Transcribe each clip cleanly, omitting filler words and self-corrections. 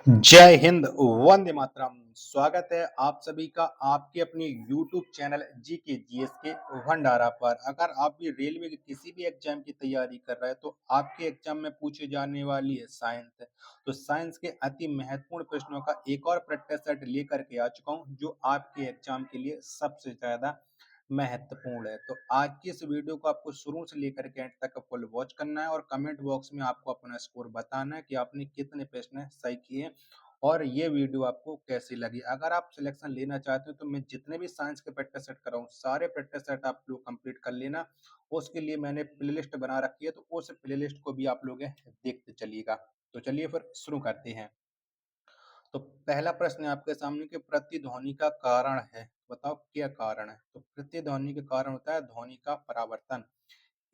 जय हिंद, वंदे मातरम। स्वागत है आप सभी का आपके अपने YouTube चैनल जीके जीएस के भंडारा पर। अगर आप भी रेलवे के किसी भी एग्जाम की तैयारी कर रहे हैं तो आपके एग्जाम में पूछे जाने वाली है साइंस। तो साइंस के अति महत्वपूर्ण प्रश्नों का एक और प्रैक्टिस सेट लेकर के आ चुका हूं जो आपके एग्जाम के लिए सबसे ज्यादा महत्वपूर्ण है। तो आज की इस वीडियो को आपको शुरू से लेकर के एंड तक फुल वॉच करना है और कमेंट बॉक्स में आपको अपना स्कोर बताना है कि आपने कितने प्रश्न सही किए और ये वीडियो आपको कैसी लगी। अगर आप सिलेक्शन लेना चाहते हो तो मैं जितने भी साइंस के प्रैक्टिस सेट कर रहा हूँ सारे प्रैक्टिस सेट आप लोग कंप्लीट कर लेना। उसके लिए मैंने प्लेलिस्ट बना रखी है तो उस प्लेलिस्ट को भी आप लोग देखते चलिएगा। तो चलिए फिर शुरू करते हैं। तो पहला प्रश्न है आपके सामने कि प्रतिध्वनि का कारण है, बताओ क्या कारण है। तो प्रतिध्वनि का कारण होता है ध्वनि का परावर्तन।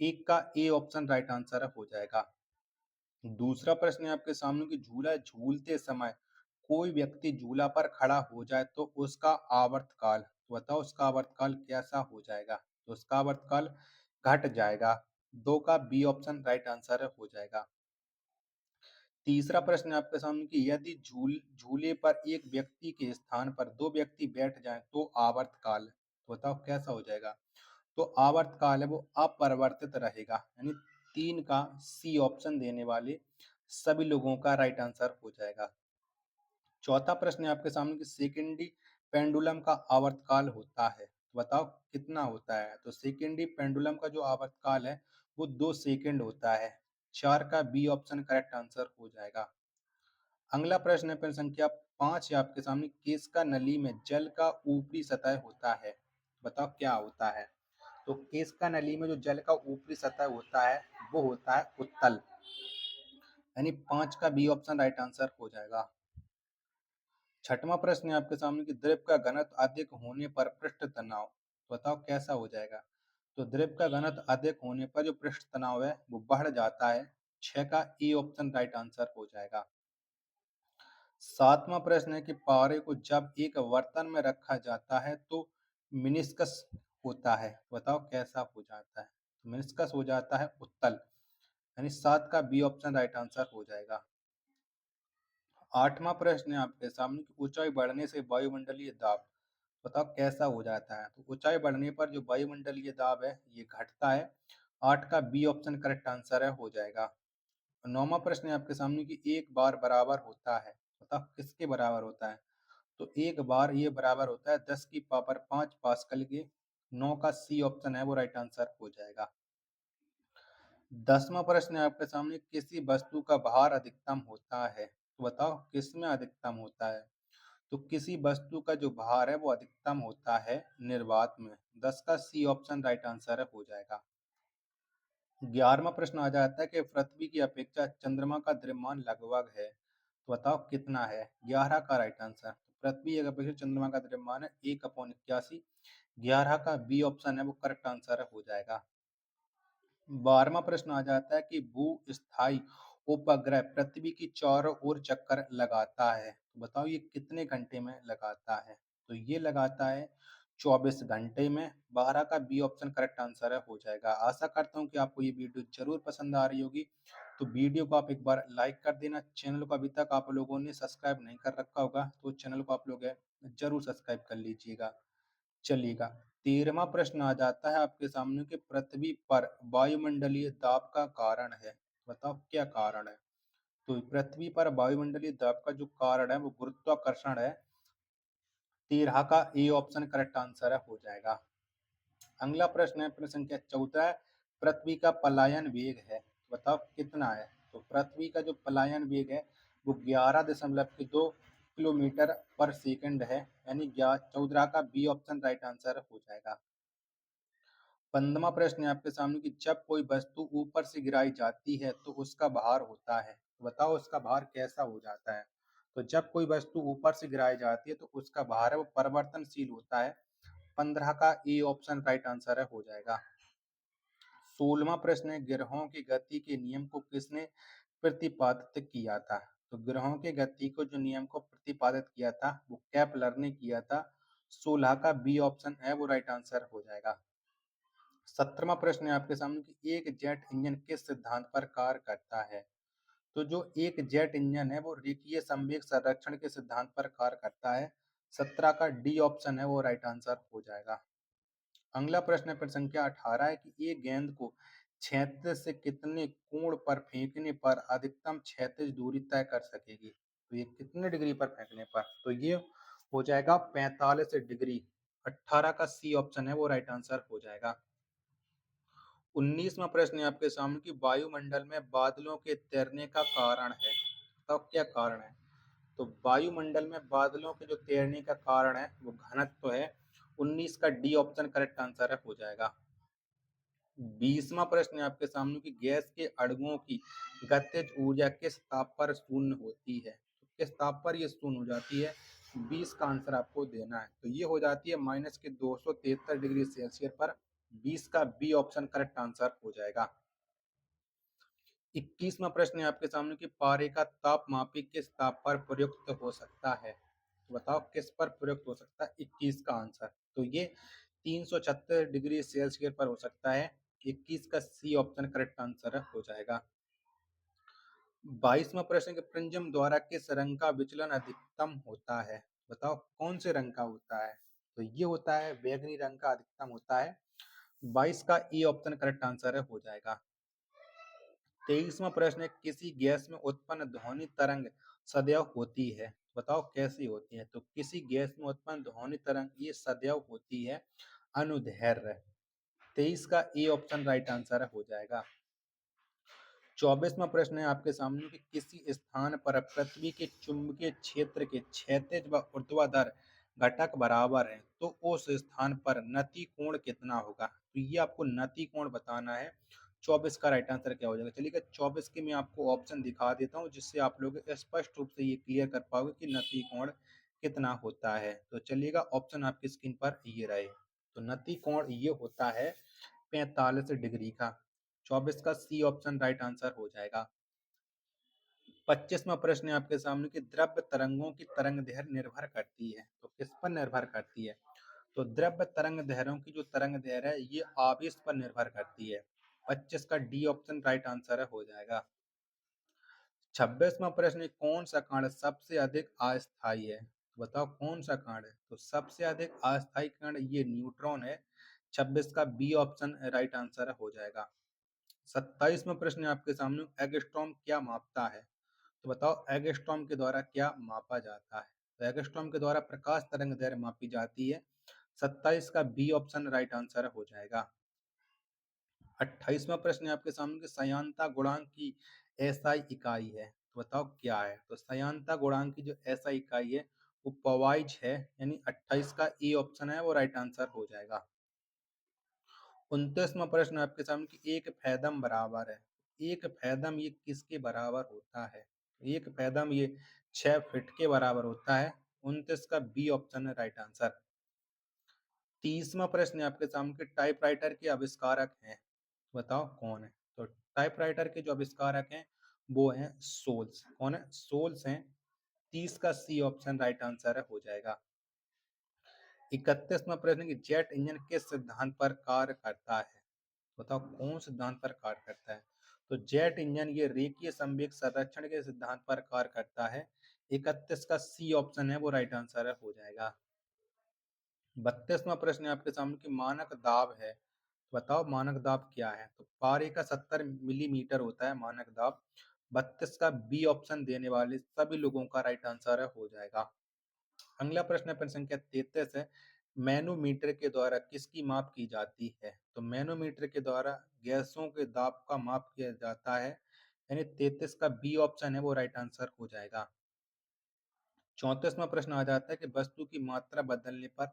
एक का ए ऑप्शन राइट आंसर हो जाएगा। दूसरा प्रश्न है आपके सामने कि झूला झूलते समय कोई व्यक्ति झूला पर खड़ा हो जाए तो उसका आवर्तकाल, तो बताओ उसका आवर्तकाल कैसा हो जाएगा। तो उसका आवर्तकाल घट जाएगा। दो का बी ऑप्शन राइट आंसर हो जाएगा। तीसरा प्रश्न है आपके सामने कि यदि झूले पर एक व्यक्ति के स्थान पर दो व्यक्ति बैठ जाएं तो आवर्तकाल, तो बताओ कैसा हो जाएगा। तो आवर्तकाल है वो अपरिवर्तित रहेगा, यानी तीन का सी ऑप्शन देने वाले सभी लोगों का राइट आंसर हो जाएगा। चौथा प्रश्न है आपके सामने कि सेकेंडी पेंडुलम का आवर्तकाल होता है, बताओ कितना होता है। तो सेकेंडी पेंडुलम का जो आवर्तकाल है वो 2 सेकंड होता है। चार का बी ऑप्शन करेक्ट आंसर हो जाएगा। अगला प्रश्न है प्रश्न संख्या 5 है आपके सामने, केसका नली में जल का ऊपरी सतह होता है, बताओ क्या होता है। तो केसका नली में जो जल का ऊपरी सतह होता है वो होता है उत्तल, यानी 5 का बी ऑप्शन राइट आंसर हो जाएगा। छठवां प्रश्न है आपके सामने कि द्रव का घनत्व अधिक होने पर पृष्ठ तनाव, बताओ कैसा हो जाएगा। तो द्रव का घनत्व अधिक होने पर जो पृष्ठ तनाव है वो बढ़ जाता है। 6 का ए ऑप्शन राइट आंसर हो जाएगा। सातवां प्रश्न है कि पारे को जब एक बर्तन में रखा जाता है तो मिनिस्कस होता है, बताओ कैसा हो जाता है। तो मिनिस्कस हो जाता है उत्तल, यानी 7 का बी ऑप्शन राइट आंसर हो जाएगा। आठवां प्रश्न है आपके सामने कि ऊंचाई बढ़ने से वायुमंडलीय दाब, बताओ कैसा हो जाता है। तो ऊंचाई बढ़ने पर जो वायुमंडलीय दाब है ये घटता है। 8 का बी ऑप्शन करेक्ट आंसर है हो जाएगा। नौवां प्रश्न है आपके सामने कि एक बार बराबर होता है, बताओ किसके बराबर होता है। तो एक बार ये बराबर होता है 10 की पावर 5 पास्कल के। 9 का सी ऑप्शन है वो राइट आंसर हो जाएगा। 10वां प्रश्न है आपके सामने, किसी वस्तु का भार अधिकतम होता है, तो बताओ किसमें अधिकतम होता है। तो किसी वस्तु का जो भार है वो अधिकतम होता है निर्वात में। 10 का सी ऑप्शन राइट आंसर है हो जाएगा। 11वां प्रश्न आ जाता है कि पृथ्वी की अपेक्षा चंद्रमा का द्रव्यमान लगभग है, तो बताओ कितना है। 11 का राइट आंसर। पृथ्वी की अपेक्षा चंद्रमा का द्रव्यमान है 1/81। 11 का बी ऑप्शन है वो करेक्ट आंसर हो जाएगा। 12वां प्रश्न आ जाता है कि भूस्थायी उपग्रह पृथ्वी की चारों ओर चक्कर लगाता है, तो बताओ ये कितने घंटे में लगाता है। तो ये लगाता है 24 घंटे में। 12 का बी ऑप्शन करेक्ट आंसर है हो जाएगा। आशा करता हूँ कि आपको ये वीडियो जरूर पसंद आ रही होगी। तो वीडियो को आप एक बार लाइक कर देना। चैनल को अभी तक आप लोगों ने सब्सक्राइब नहीं कर रखा होगा तो चैनल को आप लोग जरूर सब्सक्राइब कर लीजिएगा। चलिएगा, 13वां प्रश्न आ जाता है आपके सामने कि पृथ्वी पर वायुमंडलीय दाब का कारण है, बताओ क्या कारण है। तो पृथ्वी पर वायुमंडलीय दाब का जो कारण है वो गुरुत्वाकर्षण है। 13 का ए ऑप्शन करेक्ट आंसर है हो जाएगा। अगला प्रश्न है प्रश्न संख्या 14, पृथ्वी का पलायन वेग है, बताओ कितना है। तो पृथ्वी का जो पलायन वेग है वो 11.2 किलोमीटर पर सेकंड है, यानी 14 का बी ऑप्शन राइट आंसर हो जाएगा। 15वां प्रश्न है आपके सामने कि जब कोई वस्तु ऊपर से गिराई जाती है तो उसका भार होता है, तो बताओ उसका भार कैसा हो जाता है। तो जब कोई वस्तु ऊपर से गिराई जाती है तो उसका भार है वो परिवर्तनशील होता है। 15 का ए ऑप्शन राइट आंसर है हो जाएगा। 16वां प्रश्न है, ग्रहों की गति के नियम को किसने प्रतिपादित किया था। तो ग्रहों की गति को जो नियम को प्रतिपादित किया था वो केपलर ने किया था। 16 का बी ऑप्शन है वो राइट आंसर हो जाएगा। 17वां प्रश्न है आपके सामने कि एक जेट इंजन किस सिद्धांत पर कार्य करता है। तो जो एक जेट इंजन है वो रेखीय संवेग संरक्षण के सिद्धांत पर कार्य करता है। 17 का डी ऑप्शन है वो राइट आंसर हो जाएगा। अगला प्रश्न है, प्रश्न संख्या 18 है कि एक गेंद को क्षैतिज से कितने कोण पर फेंकने पर अधिकतम क्षैतिज दूरी तय कर सकेगी? तो ये कितने डिग्री पर फेंकने पर? तो ये हो जाएगा 45 डिग्री। 18 का सी ऑप्शन है वो राइट आंसर हो जाएगा। 19वां प्रश्न है आपके सामने कि वायुमंडल में बादलों के तैरने का कारण है। तो क्या कारण है? तो वायुमंडल में बादलों के जो तैरने का कारण है वो घनत्व है। 19 का डी ऑप्शन करेक्ट आंसर है हो जाएगा। 20वां प्रश्न है आपके सामने कि गैस के अणुओं की गतिज ऊर्जा किस ताप पर शून्य होती है? तो किस ताप पर ये शून्य हो जाती है? 20 का आंसर आपको देना है। तो ये हो जाती है माइनस के 273 डिग्री सेल्सियस पर। 20 का बी ऑप्शन करेक्ट आंसर हो जाएगा। 21वां प्रश्न है आपके सामने कि पारे का तापमापी किस ताप पर प्रयुक्त हो सकता है? तो बताओ किस पर प्रयुक्त हो सकता है? 21 का आंसर तो ये 376 डिग्री सेल्सियस पर हो सकता है। 21 का सी ऑप्शन करेक्ट आंसर हो जाएगा। 22वां प्रश्न कि प्रिज्म द्वारा किस रंग का विचलन अधिकतम होता है? बताओ कौन से रंग का होता है? तो ये होता है बैगनी रंग का अधिकतम होता है। 22 का ई ऑप्शन करेक्ट आंसर हो जाएगा। 23वां प्रश्न है किसी गैस में उत्पन्न ध्वनि तरंग सदैव होती है। बताओ कैसी होती है? तो किसी गैस में उत्पन्न ध्वनि तरंग ये सदैव होती है अनुदैर्ध्य। 23 का ए ऑप्शन राइट आंसर हो जाएगा। 24वां प्रश्न है आपके सामने कि किसी स्थान पर पृथ्वी के चुंबकीय क्षेत्र के क्षैतिज व ऊर्ध्वाधर घटक बराबर हैं तो उस स्थान पर नति कोण कितना होगा? तो ये आपको नति कोण बताना है। 24 का राइट आंसर क्या हो जाएगा? चलिए 24 के मैं आपको ऑप्शन दिखा देता हूँ जिससे आप लोग स्पष्ट रूप से ये क्लियर कर पाओगे कि नति कोण कितना होता है। तो चलिएगा ऑप्शन आपकी स्क्रीन पर ये रहे। तो नति कोण ये होता है 45 डिग्री का। 24 का सी ऑप्शन राइट आंसर हो जाएगा। 25वां प्रश्न है आपके सामने कि द्रव्य तरंगों की तरंग दैर्ध्य निर्भर करती है। तो किस पर निर्भर करती है? तो द्रव्य तरंग दैर्ध्यों की जो तरंग दैर्ध्य है ये आवेश पर निर्भर करती है। 25 का डी ऑप्शन राइट आंसर हो जाएगा। 26वां प्रश्न है कौन सा कण सबसे अधिक अस्थायी है? तो बताओ कौन सा कण है? तो सबसे अधिक अस्थायी कण ये न्यूट्रॉन है। 26 का बी ऑप्शन राइट आंसर हो जाएगा। 27वां प्रश्न है आपके सामने एंगस्ट्रॉम क्या मापता है? तो बताओ एंगस्ट्रॉम के द्वारा क्या मापा जाता है? तो एंगस्ट्रॉम के द्वारा प्रकाश तरंग दैर्ध्य मापी जाती है। 27 का बी ऑप्शन राइट आंसर हो जाएगा। 28वां प्रश्न है आपके सामने कि सयांता गुणांक की एसआई इकाई है। तो बताओ क्या है? तो सयांता गुणांक की जो एसआई इकाई है वो पवाइज है। यानी 28 का ए ऑप्शन है वो राइट आंसर हो जाएगा। 29वां प्रश्न आपके सामने कि एक फैदम बराबर है। एक फैदम ये किसके बराबर होता है? एक फैदम ये 6 फीट के बराबर होता है। 29 का बी ऑप्शन है राइट आंसर। 30वां प्रश्न है आपके सामने कि टाइपराइटर के आविष्कारक हैं। बताओ कौन है? तो टाइपराइटर के जो आविष्कारक हैं वो हैं सोल्स। कौन है? सोल्स हैं। 30 का सी ऑप्शन राइट आंसर हो जाएगा। 31वां प्रश्न कि जेट इंजन किस सिद्धांत पर कार्य करता है? बताओ कौन सिद्धांत पर कार्य करता है? तो जेट इंजन ये रेखीय संवेग संरक्षण के सिद्धांत पर कार्य करता है। 31 का सी ऑप्शन है वो राइट आंसर हो जाएगा। 32वां प्रश्न है आपके सामने कि मानक दाब है। बताओ मानक दाब क्या है? तो पारे का 70 मिलीमीटर होता है मानक दाब। 32 का बी ऑप्शन देने वाले सभी लोगों का राइट आंसर हो जाएगा। अगला प्रश्न है प्रश्न संख्या 33 है मैनोमीटर के द्वारा किसकी माप की जाती है? तो मैनोमीटर के द्वारा गैसों के दाब का माप किया जाता है। यानी 33 का बी ऑप्शन है वो राइट आंसर हो जाएगा। 34वां प्रश्न आ जाता है कि वस्तु की मात्रा बदलने पर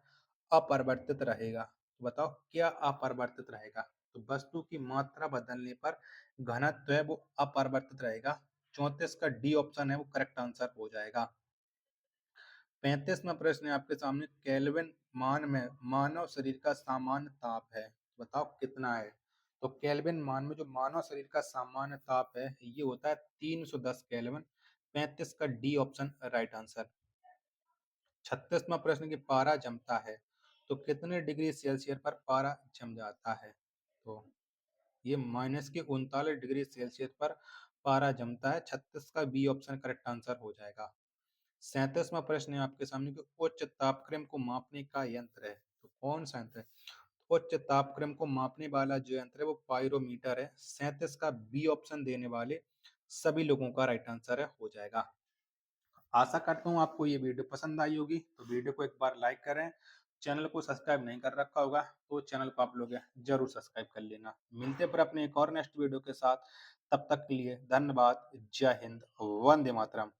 अपरिवर्तित रहेगा। तो बताओ क्या अपरिवर्तित रहेगा? तो वस्तु की मात्रा बदलने पर घनत्व है वो अपरिवर्तित रहेगा। 34 का डी ऑप्शन है वो करेक्ट आंसर हो जाएगा। 35वां प्रश्न है आपके सामने केल्विन मान में मानव शरीर का सामान्य ताप है। बताओ कितना है? तो केल्विन मान में जो मानव शरीर का सामान्य ताप है ये होता है 310 केल्विन। 35 का डी ऑप्शन राइट आंसर। 36वां प्रश्न कि पारा जमता है तो कितने डिग्री सेल्सियस पर पारा जम जाता है? तो ये माइनस के 39 डिग्री सेल्सियस पर पारा जमता है? 36 का बी ऑप्शन करेक्ट आंसर हो जाएगा। 37वां प्रश्न है आपके सामने कि उच्च तापक्रम को मापने का यंत्र है, तो कौन सा यंत्र है? उच्च तापक्रम को मापने वाला जो यंत्र है वो पाइरोमीटर है। 37 का बी ऑप्शन देने वाले सभी लोगों का राइट आंसर है हो जाएगा। आशा करता हूँ आपको ये वीडियो पसंद आई होगी, तो वीडियो को एक बार लाइक करें। चैनल को सब्सक्राइब नहीं कर रखा होगा तो चैनल को आप लोग जरूर सब्सक्राइब कर लेना। मिलते पर अपने एक और नेक्स्ट वीडियो के साथ, तब तक के लिए धन्यवाद। जय हिंद, वंदे मातरम।